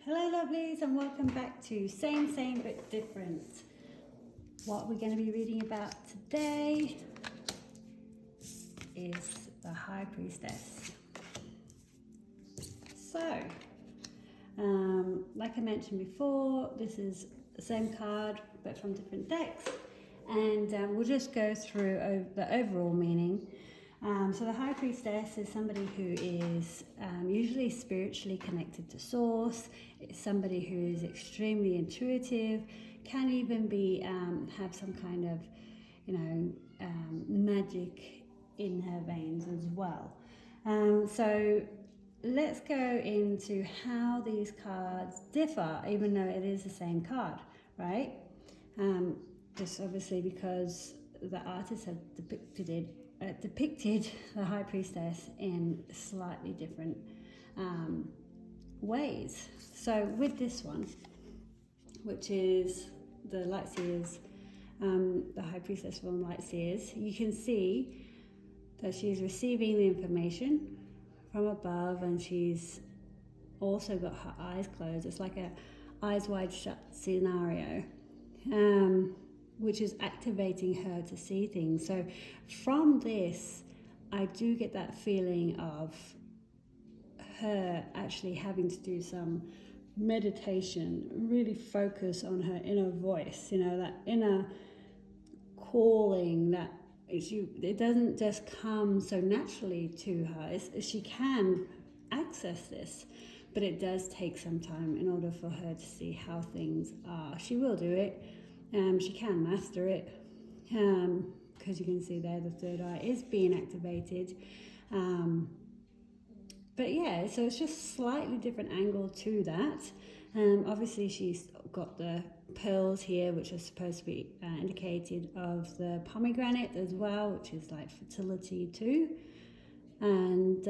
Hello lovelies, and welcome back to Same But Different. What we're going to be reading about today is the High Priestess. So, like I mentioned before, this is the same card but from different decks, and we'll just go through the overall meaning. So the High Priestess is somebody who is usually spiritually connected to Source. It's somebody who is extremely intuitive, can even be have some kind of, magic in her veins as well. So let's go into how these cards differ, even though it is the same card, right? Just obviously because the artists have depicted the High Priestess in slightly different ways. So with this one, which is the Lightseers, the High Priestess from Lightseers, you can see that she's receiving the information from above, and she's also got her eyes closed. It's like a eyes wide shut scenario. Which is activating her to see things. So from this, I do get that feeling of her actually having to do some meditation, really focus on her inner voice, that inner calling that it doesn't just come so naturally to her. She can access this, but it does take some time in order for her to see how things are. She will do it. She can master it, because you can see there the third eye is being activated. But yeah, so it's just slightly different angle to that. Obviously she's got the pearls here, which are supposed to be indicated of the pomegranate as well, which is like fertility too. And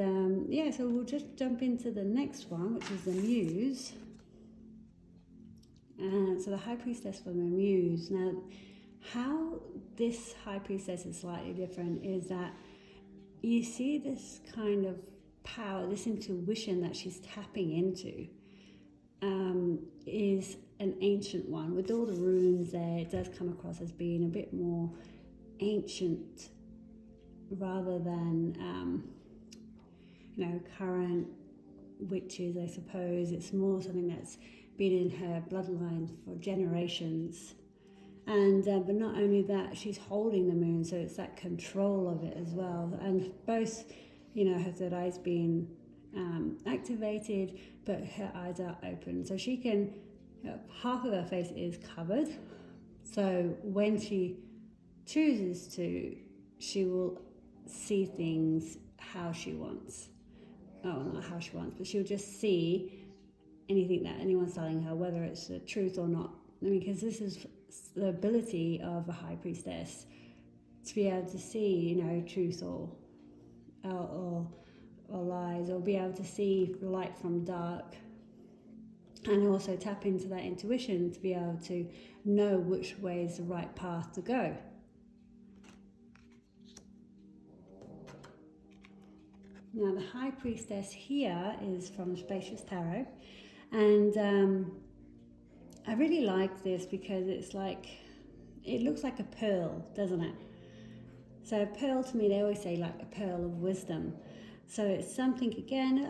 yeah, so we'll just jump into the next one, which is the Muse. So the High Priestess from the Muse. Now, how this High Priestess is slightly different is that you see this kind of power, this intuition that she's tapping into is an ancient one. With all the runes there, it does come across as being a bit more ancient rather than, current witches, I suppose. It's more something that's been in her bloodline for generations. And but not only that, she's holding the moon, so it's that control of it as well. And both, her third eye's being activated, but her eyes are open, so she can, half of her face is covered, so when she chooses to, she will see things how she wants. Not how she wants, but she'll just see anything that anyone's telling her, whether it's the truth or not. Because this is the ability of a High Priestess, to be able to see, truth or lies, or be able to see light from dark, and also tap into that intuition to be able to know which way is the right path to go. Now the High Priestess here is from Spacious Tarot. And I really like this because it looks like a pearl, doesn't it? So a pearl, to me, they always say like a pearl of wisdom. So it's something, again,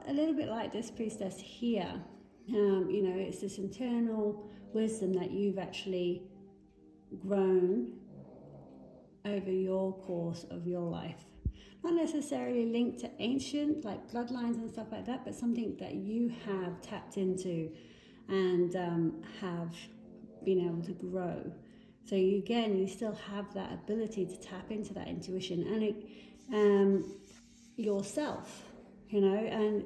a little bit like this priestess here. It's this internal wisdom that you've actually grown over your course of your life. Not necessarily linked to ancient, like bloodlines and stuff like that, but something that you have tapped into and have been able to grow. So you still have that ability to tap into that intuition and yourself, and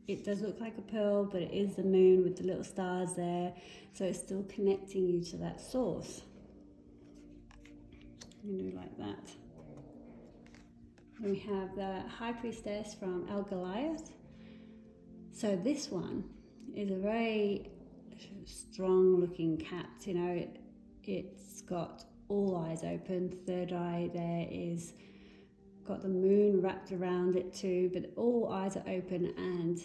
it does look like a pearl, but it is the moon with the little stars there, so it's still connecting you to that source. Like that. And we have the High Priestess from Goliath. So this one is a very strong looking cat. It's got all eyes open. Third eye there is got the moon wrapped around it too, but all eyes are open, and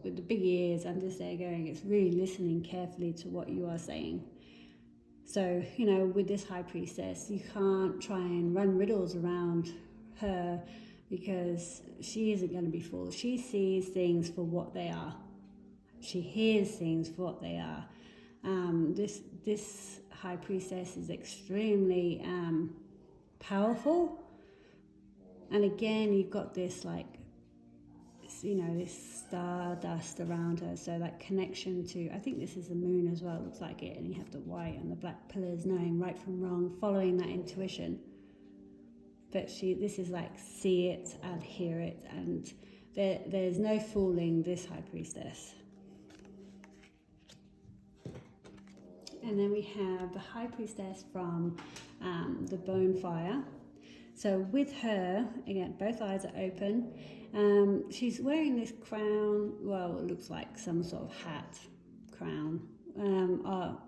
with the big ears, I'm just there going, it's really listening carefully to what you are saying. So, you know, with this High Priestess, you can't try and run riddles around her because she isn't going to be fooled. She sees things for what they are. She hears things for what they are. This High Priestess is extremely powerful. And again, you've got this like, you know, this stardust around her. So that connection to, I think this is the moon as well, looks like it. And you have the white and the black pillars, knowing right from wrong, following that intuition. But this is like see it and hear it. And there's no fooling this High Priestess. And then we have the High Priestess from the Bonefire. So with her, again, both eyes are open. She's wearing this crown, well, it looks like some sort of hat, crown,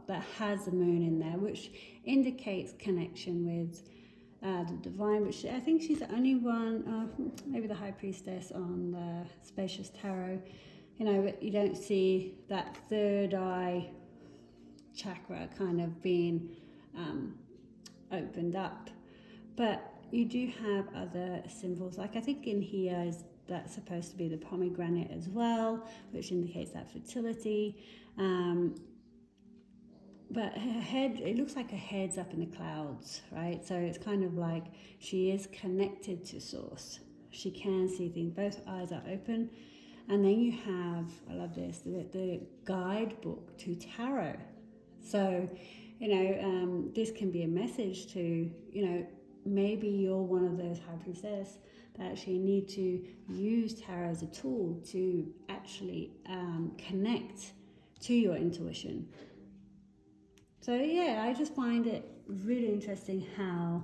that has the moon in there, which indicates connection with the divine, which I think she's the only one, maybe the High Priestess on the Spacious Tarot, you know, but you don't see that third eye chakra kind of being opened up. But you do have other symbols, like I think in here is that's supposed to be the pomegranate as well, which indicates that fertility. But her head, it looks like her head's up in the clouds, right? So it's kind of like she is connected to source. She can see things, both eyes are open. And then you have, I love this, the guidebook to tarot. So, you know, this can be a message to, you know, maybe you're one of those High Priestess that actually need to use tarot as a tool to actually connect to your intuition. So yeah, I just find it really interesting how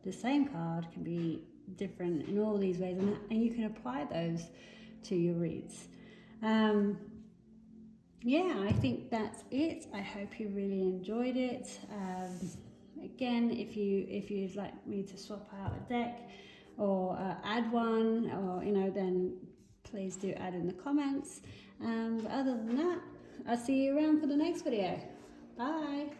the same card can be different in all these ways, and you can apply those to your reads. Yeah, I think that's it. I hope you really enjoyed it. Again, if you'd like me to swap out a deck or add one, or you know, then please do add in the comments. But other than that, I'll see you around for the next video. Bye.